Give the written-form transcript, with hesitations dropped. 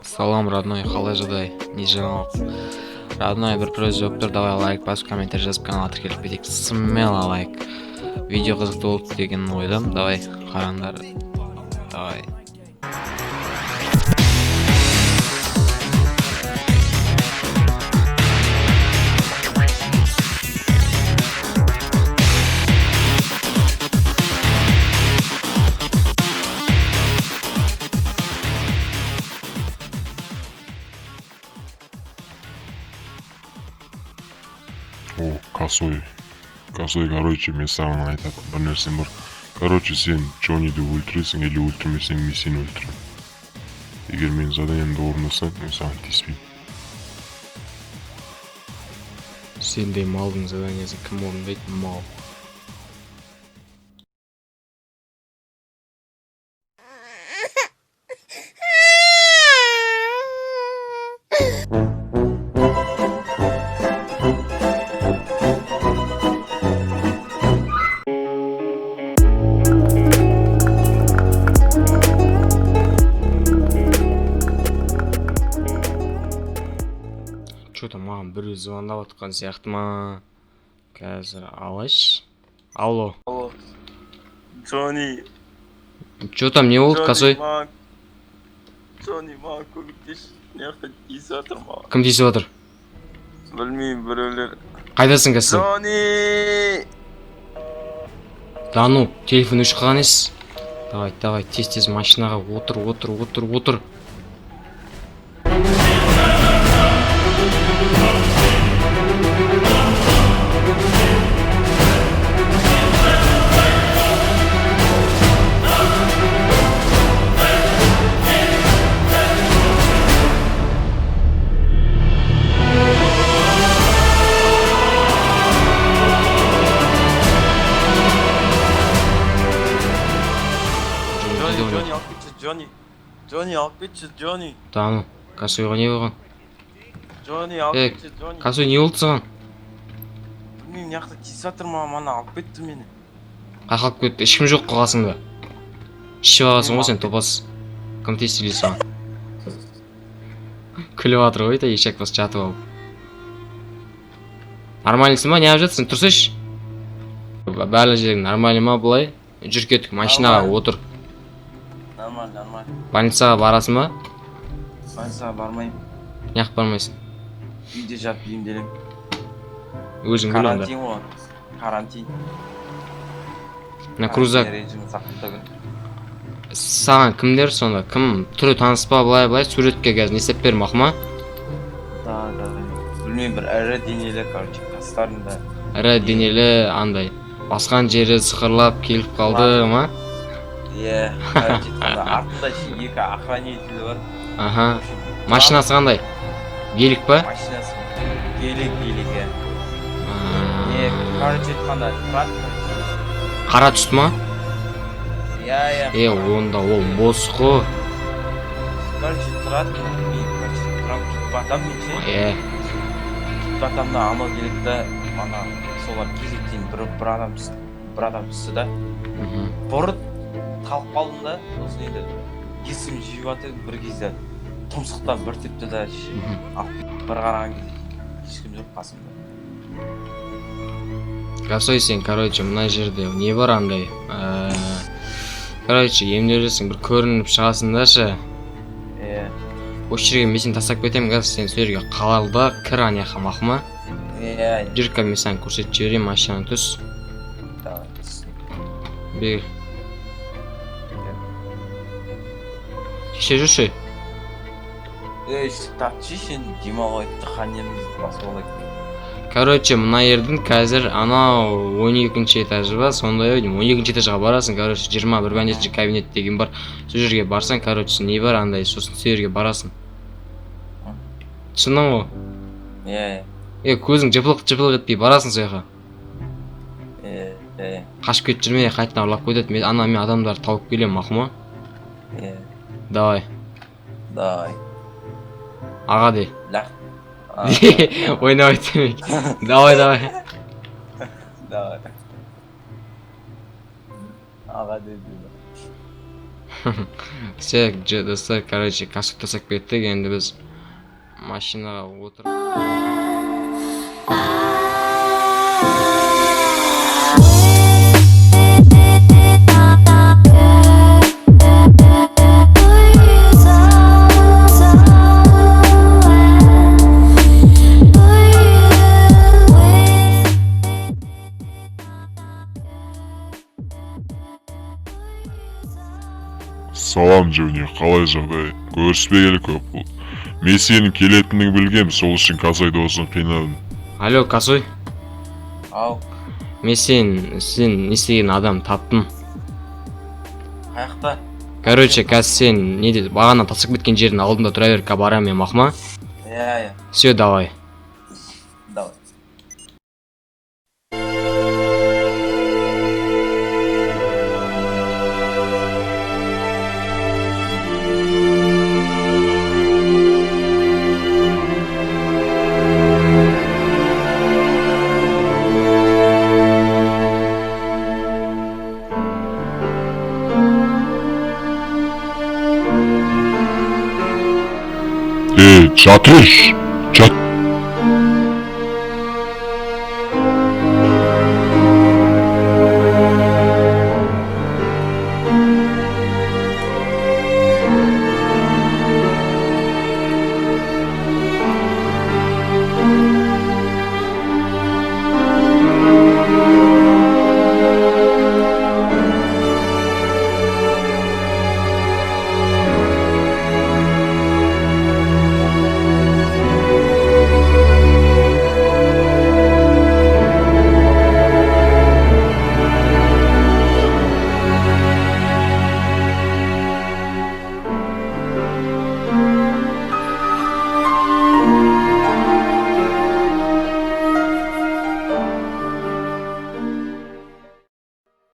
Салам, родной, қалай жағдай? Не жаңалық? Родной, бір просьба болып тұр, давай лайк басып, комментарий жазып, каналға тіркеліп кетейік. Смело лайк. Видео қызықты болды деген ойдам. Давай, қараңдар. Давай. О, косой, короче, мен саған айтатын бір нәрсем бар. Короче, сен Джонниді өлтіресің или өлтірмесең, мен сені өлтіремін. Егер мен заданиемді орындасаң, мен саған тиіспеймін. Сендей малдың заданиясын кім орындайды? Мал. Что-то маған біреу звондап отқан сияқты ма? Қазір алайш. Алло. Алло. Джонни. Что там, не болды, косой? Джонни, маған көмектес. Не жақта тиісіп жатыр маған. Кім тиісіп отыр? Білмеймін, біреулер. Қайдасың кәсі? Джонни! Да ну, телефон өшіп қалған ес. Давай, тез машинаға отыр. Джонни, алып кетші, Джонни. Да ну, косойға не болған? Джонни, алып кетші, Джонни. Косой не болды саған? Білмеймін, не жақта тиісіп жатыр маған, ана алып кетті мені. Қақалып кетті, ешкім жоқ қой қасыңда. Ішіп аласың ғой сен, топас. Кім тиістелей саған? Күліп жатыр ғой, ешек бас жатып алып. Нормальныйсың ба, не алып жатсың? Тұрсайшы. Барлық жерің нормальный ма бұлай? Жүр кеттік, машинаға отыр. Нормально. Больницаға барасың ба? Больницаға бармаймын. Неғып бармайсың? Үйде жатып емделемін. Өзің біл онда. Карантин ғой. Карантин. Мына крузак. Режимі сақтау. Саған кімдер сонда? Кім? Түрі таныс па, былай суретке қазір не істеп бермақ ма? Да. Білмеймін, бір ірі денелі, короче, қастарында. Ірі денелі андай. Басқан жері сықырлап келіп қалды ма? Иә, артында екі охранителі бар. Аха. Машинасы қандай? Гелик па? Машинасы гелик, иә. Короче, айтқанда тұрады. Қара түсті ма? Иә. Онда ол бос қой. Короче, тұрады. Мен, тұрам кетіп батам мен ше. Кетіп батамда анау келеді, ана солар кезектен бір адам түсті да. Бұрыт қалып қалдым да, сосын енді есім жиып жатыр бір кезде тұмсықтан бір тепті да бір қараған кезде ешкім жоқ қасымда. Косой сен, короче, мына жерде не бар андай? Короче, емделесің, бір көрініп шығасың да ше. Осы жерге мен сені тастап кетемін, қазір сен сол жерге қаларда кір анияқа мақыма. Жүр мен саған көрсетіп жіберейін, машинаны түс. Бер. Кеше жүрші? Тапчы сен демалайтты қанеміз басып олайды. Короче, мына ердің қазір анау 12-ші этажы ба, сондай ойдым. 12-ші этажға барасың, короче, 21-ші кабинет деген бар. Сол жерге барсаң, короче, не бар андай, сосын сол жерге барасың. Шының ғой? Көзің жыпылық етпей барасың сол жаққа. Қашып кетіп жүрме, қайтадан ұрлап кетеді. Мен адамдарды тауып келемін, мақұл ма? Давай. Аға де. Ойнабайт демек. Давай. Давай. Аға деді. Все, достар, короче, касып тастап кеттік, енді біз машинаға отырып. Салам Джуни, қалай жағдай? Көріспегелі көп бұл. Мен сенің келетініңді білгем, сол үшін Касой досын қинадым. Алло, Касой, Ау, мен сен не істеген адам таптым. қаяқта? Короче, қазір сен не дейді, бағана тасып кеткен жердің алдында тұра бер, барам мен мақма. Иә. Все, давай. Давай. Çatış! Çat!